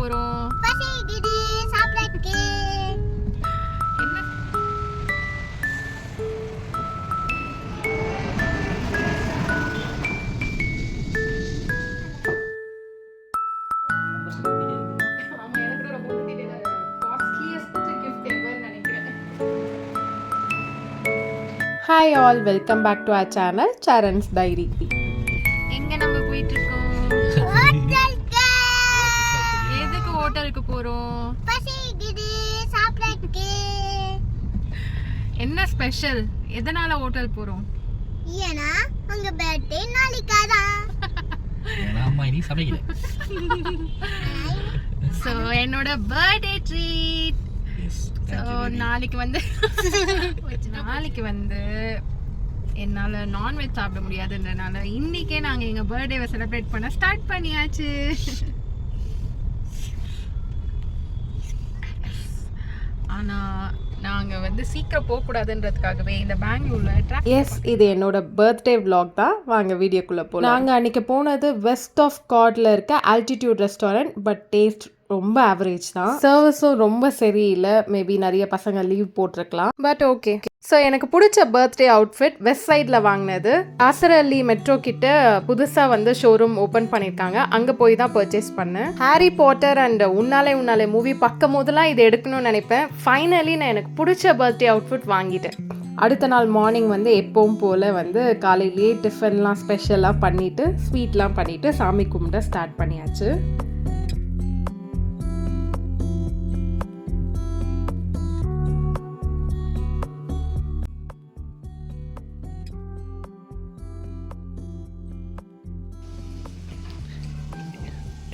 போறோம்? பசிக்குது சாப்பிடறதுக்கு. என்ன? ஆமா, எனக்கு கூட ரொம்ப பிடிச்ச காஸ்ட்லியஸ்ட் gift ever நினைக்கிறேன். Hi all, welcome back to our channel Charan's Diary. எங்க நம்ம போயிட்டு இருக்கோம்? ஹோட்டலுக்கு. எதுக்கு ஹோட்டலுக்கு போறோம்? பசிக்குது சாப்பிடறதுக்கு. என்ன ஸ்பெஷல்? எதனால ஹோட்டல் போறோம்? ஏன்னா உங்க பர்த்டே நாளைக்காதான். அம்மா இனி சமைக்கல. ஸோ என்னோட பர்த்டே ட்ரீட். ஸோ நாளைக்கு வந்து என்னால் நான்வெஜ் சாப்பிட முடியாதுன்றனால இன்னைக்கே நாங்கள் எங்கள் பர்த்டேவை செலிப்ரேட் பண்ண ஸ்டார்ட் பண்ணியாச்சு. ஆனால் நாங்கள் வந்து சீக்கிரம் போகக்கூடாதுன்றதுக்காகவே இந்த பெங்களூரில் எஸ், இது என்னோட பர்த்டே vlog தான். வாங்க வீடியோக்குள்ளே போகலாம். நாங்கள் அன்றைக்கி போனது வெஸ்ட் ஆஃப் கார்டில் இருக்க ஆல்டிடியூட் ரெஸ்டாரண்ட். பட் டேஸ்ட் ரொம்ப ஆவரேஜ் தான். சர்வீஸும் ரொம்ப சரியில்லை. மேபி நிறைய பசங்க லீவ் போட்டிருக்கலாம். But okay. ஸோ எனக்கு பிடிச்ச பர்த்டே அவுட்ஃபிட் வெஸ்ட் சைடில் வாங்கினது. ஆசரல்லி மெட்ரோ கிட்ட புதுசாக வந்து ஷோரூம் ஓப்பன் பண்ணியிருக்காங்க. அங்கே போய் தான் பர்ச்சேஸ் பண்ணேன். ஹாரி பாட்டர் அண்ட் உன்னாலே மூவி பார்க்கும் போதெல்லாம் இது எடுக்கணும்னு நினைப்பேன். ஃபைனலி நான் எனக்கு பிடிச்ச பர்த்டே அவுட்ஃபிட் வாங்கிட்டேன். அடுத்த நாள் மார்னிங் வந்து எப்பவும் போல் வந்து காலையிலேயே டிஃபன்லாம் ஸ்பெஷலாக பண்ணிவிட்டு ஸ்வீட்லாம் பண்ணிவிட்டு சாமி கும்பிட ஸ்டார்ட் பண்ணியாச்சு.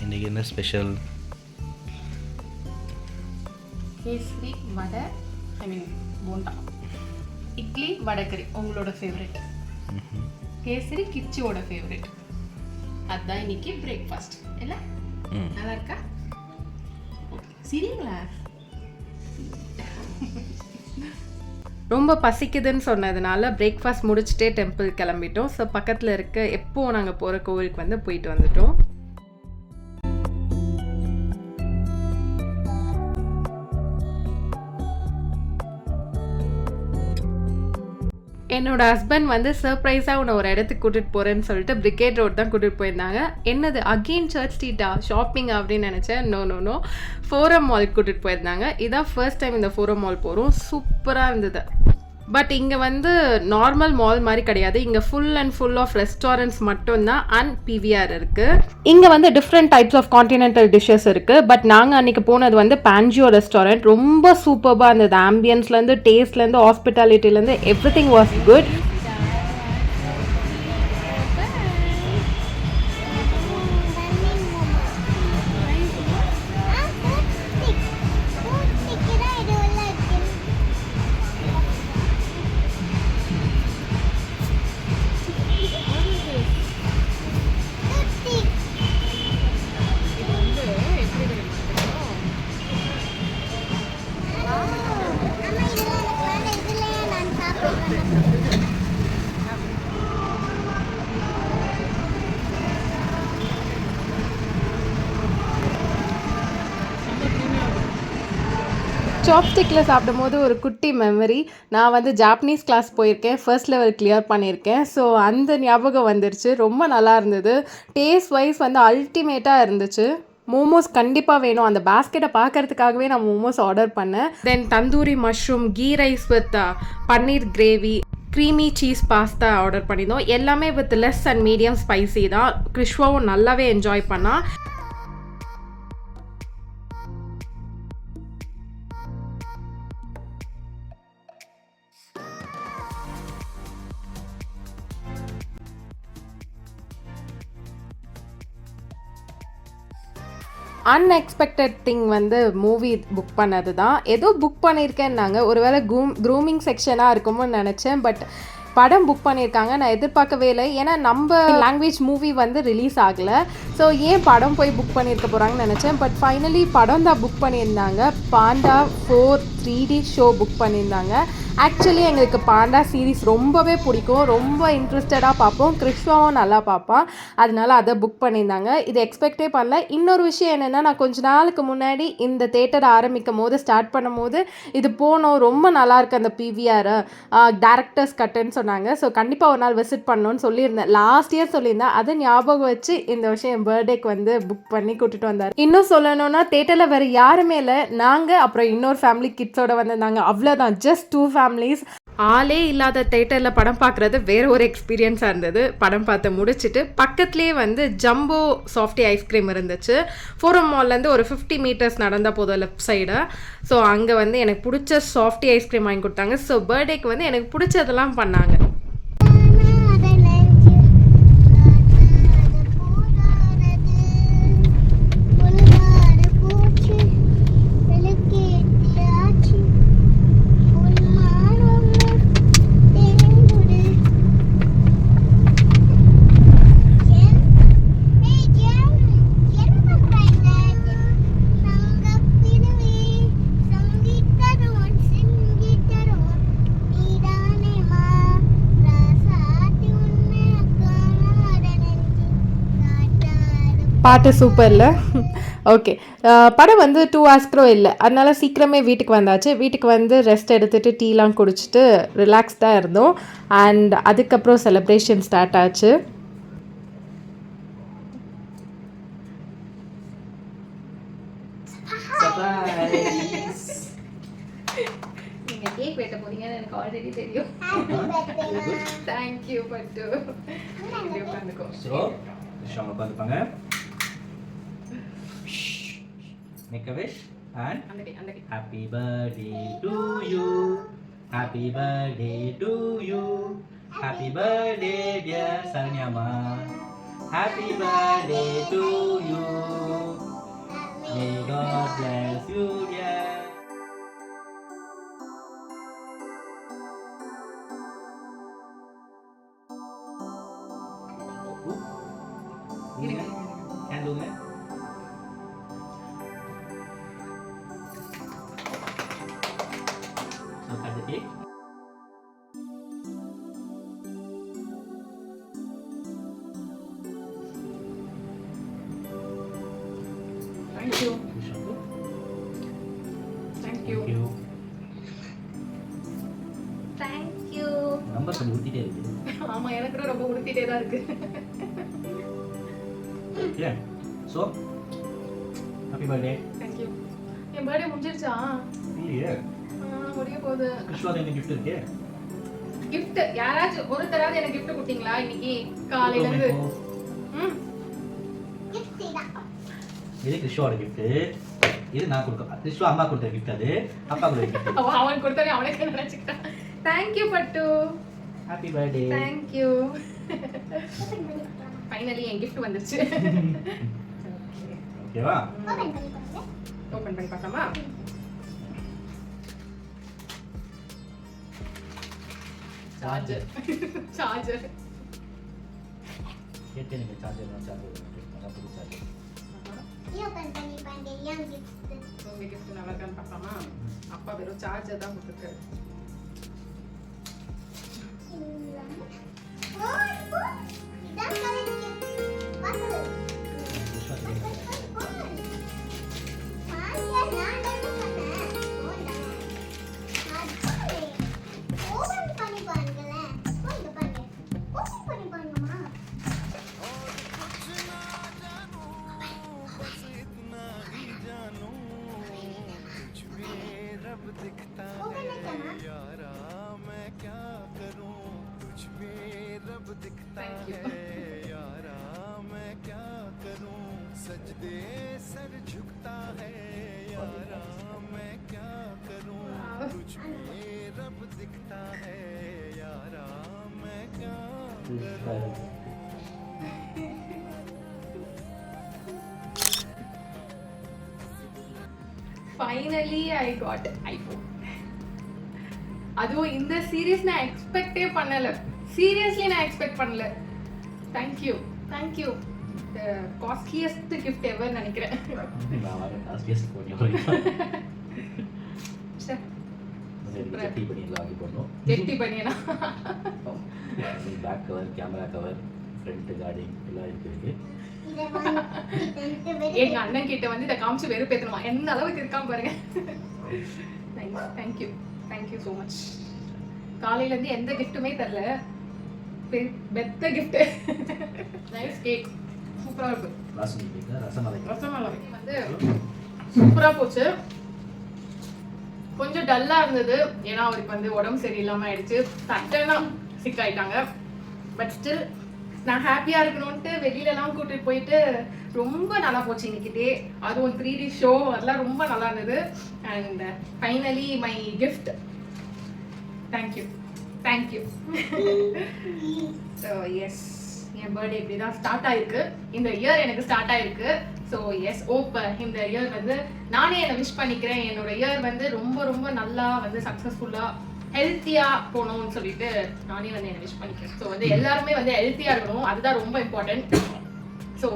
இன்னைக்கு என்ன ஸ்பெஷல்? கேசரி வடை, போண்டா, இட்லி, வடைக்கறி. உங்களோட ஃபேவரட்? கேசரி கிச்சியோட ஃபேவரட். அதுதான் இன்னைக்கு பிரேக்ஃபாஸ்ட். இல்லை நல்லா இருக்கா? சரிங்களா? ரொம்ப பசிக்குதுன்னு சொன்னதுனால பிரேக்ஃபாஸ்ட் முடிச்சுட்டே டெம்பிள் கிளம்பிட்டோம். ஸோ பக்கத்தில் இருக்க எப்போது நாங்கள் போகிற கோவிலுக்கு வந்து போயிட்டு வந்துட்டோம். என்னோட ஹஸ்பண்ட் வந்து சர்ப்ரைஸாக உன்னை ஒரு இடத்துக்கு கூட்டிகிட்டு போகிறேன்னு சொல்லிட்டு பிரிகேட் ரோட் தான் கூட்டிகிட்டு போயிருந்தாங்க. என்னது அகெயின் சர்ச் ஸ்ட்ரீட்டா ஷாப்பிங் அப்படின்னு நினச்சேன். நோ ஃபோரம் மால் கூட்டிகிட்டு போயிருந்தாங்க. இதான் ஃபர்ஸ்ட் டைம் இந்த ஃபோரம் மால் போகிறோம். சூப்பராக இருந்தது. பட் இங்கே வந்து நார்மல் மால் மாதிரி கிடையாது. இங்கே ஃபுல் ஆஃப் ரெஸ்டாரண்ட்ஸ் மட்டும்தான் அண்ட் பிவிஆர் இருக்குது. இங்கே வந்து different types of continental dishes இருக்குது. பட் நாங்கள் அன்றைக்கி போனது வந்து பான்ஜியோ ரெஸ்டாரண்ட். ரொம்ப சூப்பராக இருந்தது. ஆம்பியன்ஸ்லேருந்து, டேஸ்ட்லேருந்து, ஹாஸ்பிட்டாலிட்டிலேருந்து எவ்ரி திங் வாஸ் குட். சாப்ஸ்டிக்கில் சாப்பிடும் போது ஒரு குட்டி மெமரி. நான் வந்து ஜாப்பனீஸ் கிளாஸ் போயிருக்கேன். ஃபர்ஸ்ட் லெவல் கிளியர் பண்ணியிருக்கேன். ஸோ அந்த ஞாபகம் வந்துருச்சு. ரொம்ப நல்லா இருந்தது. டேஸ்ட் வைஸ் வந்து அல்டிமேட்டாக இருந்துச்சு. மோமோஸ் கண்டிப்பாக வேணும். அந்த பேஸ்கெட்டை பார்க்கறதுக்காகவே நான் மோமோஸ் ஆர்டர் பண்ணேன். Then tandoori mushroom, ghee rice with paneer gravy, creamy cheese pasta order பண்ணியிருந்தோம். எல்லாமே with less and medium spicy தான். கிறிஷ்வாவும் நல்லாவே என்ஜாய் பண்ணால். அன்எக்ஸ்பெக்டட் திங் வந்து மூவி புக் பண்ணது தான். ஏதோ புக் பண்ணியிருக்கேன்னாங்க. ஒருவேளை க்ரூமிங் செக்ஷனாக இருக்குமோன்னு நினச்சேன். பட் படம் புக் பண்ணியிருக்காங்க. நான் எதிர்பார்க்கவே இல்லை. ஏன்னா நம்ம லாங்குவேஜ் மூவி வந்து ரிலீஸ் ஆகலை. ஸோ ஏன் படம் போய் புக் பண்ணியிருக்க போகிறாங்கன்னு நினச்சேன். பட் ஃபைனலி படம் தான் புக் பண்ணியிருந்தாங்க. பாண்டா 4 3D ஷோ புக் பண்ணியிருந்தாங்க. ஆக்சுவலி எங்களுக்கு பாண்டா சீரீஸ் ரொம்பவே பிடிக்கும், ரொம்ப இன்ட்ரெஸ்டடாக பார்ப்போம். கிறிஸ்வாவும் நல்லா பார்ப்பான், அதனால அதை புக் பண்ணியிருந்தாங்க. இது எக்ஸ்பெக்டே பண்ணல. இன்னொரு விஷயம் என்னென்னா, நான் கொஞ்ச நாளுக்கு முன்னாடி இந்த தேட்டர் ஆரம்பிக்கும் போது ஸ்டார்ட் பண்ணும்போது இது போனோம், ரொம்ப நல்லாயிருக்கு அந்த பிவிஆர் டேரக்டர்ஸ் கட்டுன்னு சொன்னாங்க. ஸோ கண்டிப்பாக ஒரு நாள் விசிட் பண்ணணும்னு சொல்லியிருந்தேன், லாஸ்ட் இயர் சொல்லியிருந்தேன். அதை ஞாபகம் வச்சு இந்த வருஷம் என் பர்த்டேக்கு வந்து புக் பண்ணி கூட்டிகிட்டு வந்தார். இன்னும் சொல்லணும்னா தேட்டரில் வேறு யாருமே இல்லை, நாங்கள் அப்புறம் இன்னொரு ஃபேமிலி கிட்ஸோட வந்திருந்தாங்க, அவ்வளோதான். Just 2 families. ஆளே இல்லாத தேட்டரில் படம் பார்க்குறது வேறு ஒரு எக்ஸ்பீரியன்ஸாக இருந்தது. படம் பார்த்து முடிச்சுட்டு பக்கத்துலேயே வந்து ஜம்போ சாஃப்டி ஐஸ்கிரீம் இருந்துச்சு. ஃபோரம் மால்லேருந்து ஒரு 50 மீட்டர்ஸ் நடந்தால் போதும் லெஃப்ட் சைடு. ஸோ அங்கே வந்து எனக்கு பிடிச்ச சாஃப்டி ஐஸ்கிரீம் வாங்கி கொடுத்தாங்க. ஸோ பர்த்டேக்கு வந்து எனக்கு பிடிச்சதெல்லாம் பண்ணாங்க. பாட்டு சூப்பர் இல்லை? ஓகே, படம் வந்து 2 hours இல்லை, அதனால சீக்கிரமே வீட்டுக்கு வந்தாச்சு. வீட்டுக்கு வந்து ரெஸ்ட் எடுத்துகிட்டு டீலாம் குடிச்சிட்டு ரிலாக்ஸ்டாக இருந்தோம். அண்ட் அதுக்கப்புறம் செலிப்ரேஷன் ஸ்டார்ட் ஆச்சு. நீங்கள் கேக் வெட்ட போறீங்கன்னு எனக்கு ஆல்ரெடி தெரியும். தேங்க்யூ பட்டு. உட்காந்துக்கோ. ஸோ அவங்க பார்த்துப்பாங்க. Make a wish and happy birthday to you, happy birthday to you, happy birthday dear Sanyama, happy birthday to you, may God bless you dear. Candle में so cut the cake. Thank you. Thank you. Thank you. Number கொஞ்சம் ஊத்திட்டே இருக்கு. ஆமா, எனக்கு கூட ரொம்ப உடுத்திட்டே தான் இருக்கு. Yeah. So happy birthday. Thank you. N birthday முடிஞ்சிருச்சா? இல்லையே. முடிய போகுது. கிறிஸ்வாக்கு என்ன gift இருக்கு? gift யாராச்சும் ஒருத்தராவது எனக்கு gift கொடுத்தீங்களா இன்னைக்கு காலையில இருந்து? இது கிறிஸ்வாவோட gift. இது நான் கொடுக்க. கிறிஸ்வா அம்மா கொடுத்த gift அது. அப்பா கொடுத்த gift. அவன் கொடுத்தனே அவனுக்கு நினைச்சிட்டான். Thank you பட்டு. Happy birthday. Thank you. Finally N gift வந்துருச்சு. ஓகேவா? ஓபன் பண்ணி பார்க்கலாமா? சார்ஜர். சார்ஜர். கேட்டே நீங்க சார்ஜர் நல்லா புது சார்ஜர். ஓபன் பண்ணி பாருங்க ஏன் gift. உங்க gift நல்லா இருக்கான்னு பார்க்கலாமா? அப்பா வெறும் சார்ஜர் தான் கொடுத்துருக்காரு. இதான் கரெக்ட் பாத்து. सजदे सर झुकता है यारा मैं क्या करूं तुझ में रब दिखता है यारा मैं क्या करूं Finally I got iPhone. அதுவும் இந்த சீரிஸ் நான் எக்ஸ்பெக்டே பண்ணல. சீரியஸ்லி நான் எக்ஸ்பெக்ட் பண்ணல. Thank you. Thank you. The costliest gift ever நினைக்கிறேன். நான் காஸ்ட்லியஸ்ட் போடுறேன். சரி. கட்டி பண்ணிடலாம் வாங்கி போடணும். கெட்டி பண்ணியனா back cover, camera cover, front கார்டிங் எல்லாம் இருக்கு. இதை வாங்கி எங்க அண்ணன் கிட்ட வந்து இதை காமிச்சு வெறுப்பேத்தணுமா என்ன அளவுக்கு இருக்காம பாருங்க. Thank you thank you so much. காலையில இருந்து எந்த கிஃப்ட்டுமே தரல, பெத்த கிஃப்ட். நைஸ் கேக், சூப்பரா இருக்கு. ரசமலை வந்து சூப்பரா போச்சு. கொஞ்சம் டல்லா இருந்தது ஏன்னா அவருக்கு வந்து உடம்பு சரியில்லாம ஆயிடுச்சு, சட்டனா சிக் ஆயிட்டாங்க. பட் ஸ்டில் நான் ஹாப்பியா இருக்கணும்ட்டு வெளியில எல்லாம் கூட்டிட்டு போயிட்டு ரொம்ப நல்லா போச்சு இன்னைக்கு டே. அதுவும் 3D ஷோ அதெல்லாம் ரொம்ப நல்லா இருந்தது. And finally my gift. Thank you thank you. So yes, என் பர்த்டே இப்படி தான் ஸ்டார்ட் ஆயிருக்கு. இந்த இயர் எனக்கு ஸ்டார்ட் ஆயிருக்கு. ஸோ எஸ் ஓப், இந்த இயர் வந்து நானே என்னை விஷ் பண்ணிக்கிறேன். என்னோட இயர் வந்து ரொம்ப ரொம்ப நல்லா வந்து சக்ஸஸ்ஃபுல்லாக ஹெல்த்தியாக போகணும்னு சொல்லிட்டு நானே வந்து என்னை விஷ் பண்ணிக்கிறேன். ஸோ வந்து எல்லாருமே வந்து ஹெல்த்தியாக இருக்கணும், அதுதான் ரொம்ப இம்பார்ட்டன்ட். ஸோ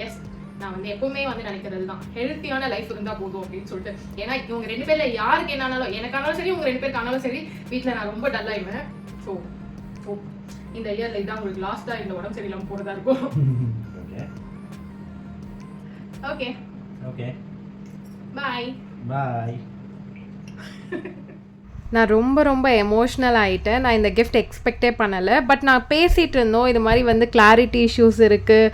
எஸ், நான் வந்து எப்பவுமே வந்து நினைக்கிறது தான் ஹெல்த்தியான லைஃப் இருந்தால் போதும் அப்படின்னு சொல்லிட்டு. ஏன்னா இவங்க 2 பேரில் யாருக்கு என்னாலும், எனக்கானாலும் சரி உங்கள் 2 பேருக்கு ஆனாலும் சரி, வீட்டில் நான் ரொம்ப டல்லாகிடுவேன். ஸோ இந்த இயர்ல இதான் உங்களுக்கு லாஸ்ட்டாக இந்த உடம்பு சரியில்லாமல் போகிறதா இருக்கும். ஓகே ஓகே, பாய் பாய். நான் ரொம்ப ரொம்ப எமோஷ்னல் ஆகிட்டேன். நான் இந்த கிஃப்ட் எக்ஸ்பெக்டே பண்ணலை. பட் நான் பேசிகிட்டு இருந்தோம் இது மாதிரி வந்து கிளாரிட்டி இஷ்யூஸ் இருக்குது,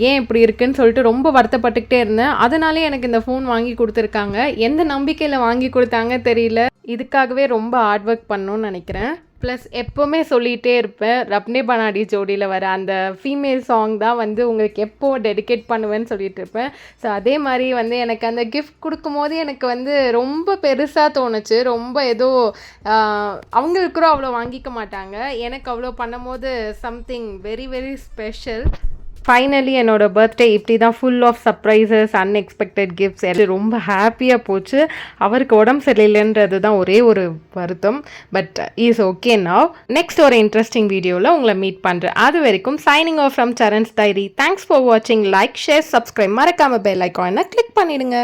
ஏன் இப்படி இருக்குன்னு சொல்லிட்டு ரொம்ப வருத்தப்பட்டுக்கிட்டே இருந்தேன். அதனாலே எனக்கு இந்த ஃபோன் வாங்கி கொடுத்துருக்காங்க. எந்த நம்பிக்கையில் வாங்கி கொடுத்தாங்க தெரியல. இதுக்காகவே ரொம்ப ஹார்ட் ஒர்க் பண்ணணும்னு நினைக்கிறேன். ப்ளஸ் எப்போவுமே சொல்லிகிட்டே இருப்பேன், ரப்னே பனாடி ஜோடியில் வர அந்த ஃபீமேல் சாங் தான் வந்து உங்களுக்கு எப்போ டெடிகேட் பண்ணுவேன்னு சொல்லிட்டு இருப்பேன். ஸோ அதே மாதிரி வந்து எனக்கு அந்த கிஃப்ட் கொடுக்கும்போது எனக்கு வந்து ரொம்ப பெருசாக தோணுச்சு. ரொம்ப ஏதோ அவங்களுக்கு கூட அவ்வளோ வாங்கிக்க மாட்டாங்க, எனக்கு அவ்வளோ பண்ணும்போது something very very special. Finally என்னோட பர்த்டே இப்படி தான் full of surprises, unexpected gifts எல்லாம் ரொம்ப ஹாப்பியாக போச்சு. அவருக்கு உடம்பு சரியில்லைன்றது தான் ஒரே ஒரு வருத்தம். But is okay now. Next ஒரு இன்ட்ரெஸ்டிங் வீடியோவில் உங்களை மீட் பண்ணுறேன். அது வரைக்கும் signing off from Saran's diary. Thanks for வாட்சிங். லைக், ஷேர், சப்ஸ்கிரைப், மறக்காமல் பெல் ஐக்கானை கிளிக் பண்ணிடுங்க.